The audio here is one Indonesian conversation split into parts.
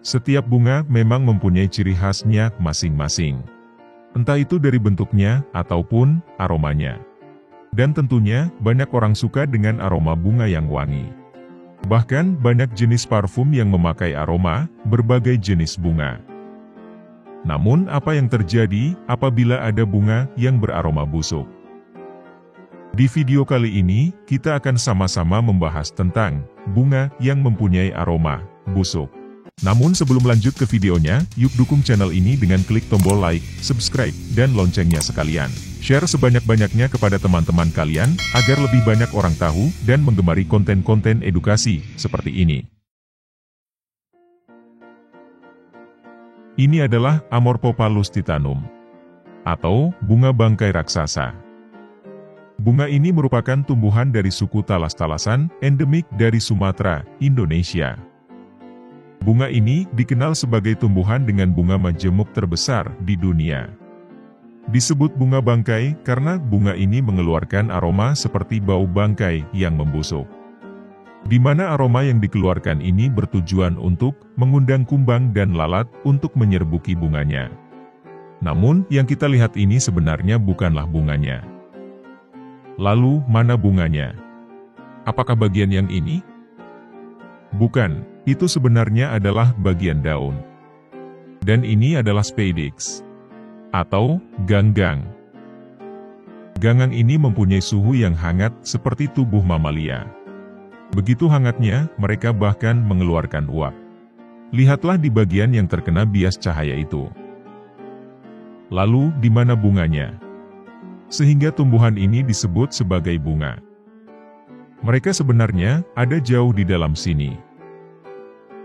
Setiap bunga memang mempunyai ciri khasnya masing-masing. Entah itu dari bentuknya ataupun aromanya. Dan tentunya, banyak orang suka dengan aroma bunga yang wangi. Bahkan, banyak jenis parfum yang memakai aroma berbagai jenis bunga. Namun, apa yang terjadi apabila ada bunga yang beraroma busuk? Di video kali ini, kita akan sama-sama membahas tentang bunga yang mempunyai aroma busuk. Namun sebelum lanjut ke videonya, yuk dukung channel ini dengan klik tombol like, subscribe, dan loncengnya sekalian. Share sebanyak-banyaknya kepada teman-teman kalian, agar lebih banyak orang tahu dan menggemari konten-konten edukasi seperti ini. Ini adalah Amorphophallus titanum, atau bunga bangkai raksasa. Bunga ini merupakan tumbuhan dari suku talas-talasan, endemik dari Sumatera, Indonesia. Bunga ini dikenal sebagai tumbuhan dengan bunga majemuk terbesar di dunia. Disebut bunga bangkai karena bunga ini mengeluarkan aroma seperti bau bangkai yang membusuk. Di mana aroma yang dikeluarkan ini bertujuan untuk mengundang kumbang dan lalat untuk menyerbuki bunganya. Namun, yang kita lihat ini sebenarnya bukanlah bunganya. Lalu, mana bunganya? Apakah bagian yang ini? Bukan, itu sebenarnya adalah bagian daun. Dan ini adalah spadix, atau ganggang. Ganggang ini mempunyai suhu yang hangat seperti tubuh mamalia. Begitu hangatnya, mereka bahkan mengeluarkan uap. Lihatlah di bagian yang terkena bias cahaya itu. Lalu, di mana bunganya? Sehingga tumbuhan ini disebut sebagai bunga. Mereka sebenarnya ada jauh di dalam sini.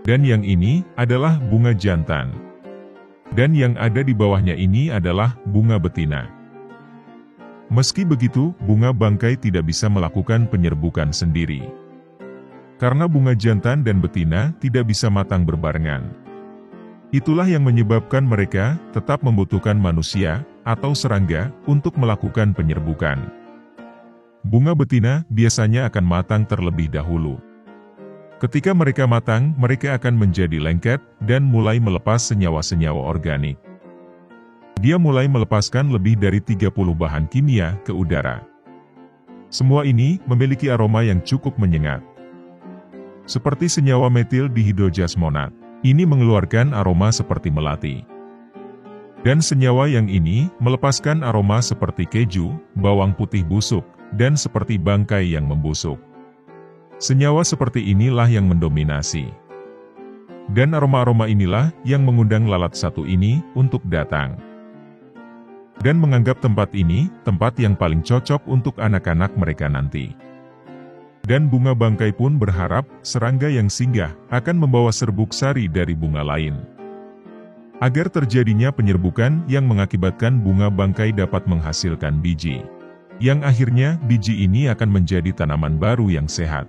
Dan yang ini adalah bunga jantan. Dan yang ada di bawahnya ini adalah bunga betina. Meski begitu, bunga bangkai tidak bisa melakukan penyerbukan sendiri. Karena bunga jantan dan betina tidak bisa matang berbarengan. Itulah yang menyebabkan mereka tetap membutuhkan manusia atau serangga untuk melakukan penyerbukan. Bunga betina biasanya akan matang terlebih dahulu. Ketika mereka matang, mereka akan menjadi lengket dan mulai melepas senyawa-senyawa organik. Dia mulai melepaskan lebih dari 30 bahan kimia ke udara. Semua ini memiliki aroma yang cukup menyengat. Seperti senyawa metil dihidrojasmonat, ini mengeluarkan aroma seperti melati. Dan senyawa yang ini melepaskan aroma seperti keju, bawang putih busuk, dan seperti bangkai yang membusuk. Senyawa seperti inilah yang mendominasi. Dan aroma-aroma inilah yang mengundang lalat satu ini untuk datang. Dan menganggap tempat ini tempat yang paling cocok untuk anak-anak mereka nanti. Dan bunga bangkai pun berharap serangga yang singgah akan membawa serbuk sari dari bunga lain. Agar terjadinya penyerbukan yang mengakibatkan bunga bangkai dapat menghasilkan biji. Yang akhirnya biji ini akan menjadi tanaman baru yang sehat.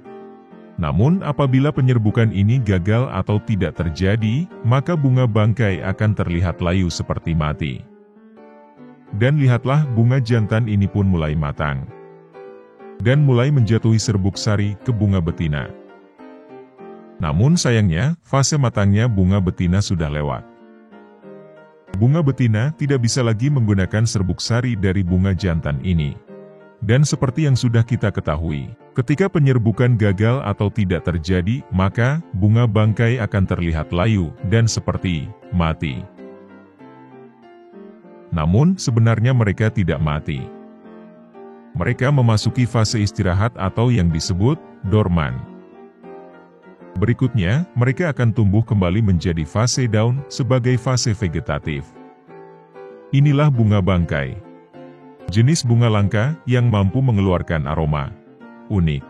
Namun apabila penyerbukan ini gagal atau tidak terjadi, maka bunga bangkai akan terlihat layu seperti mati. Dan lihatlah bunga jantan ini pun mulai matang. Dan mulai menjatuhi serbuk sari ke bunga betina. Namun sayangnya, fase matangnya bunga betina sudah lewat. Bunga betina tidak bisa lagi menggunakan serbuk sari dari bunga jantan ini. Dan seperti yang sudah kita ketahui, ketika penyerbukan gagal atau tidak terjadi, maka bunga bangkai akan terlihat layu dan seperti mati. Namun sebenarnya mereka tidak mati. Mereka memasuki fase istirahat atau yang disebut dorman. Berikutnya, mereka akan tumbuh kembali menjadi fase daun sebagai fase vegetatif. Inilah bunga bangkai. Jenis bunga langka yang mampu mengeluarkan aroma unik.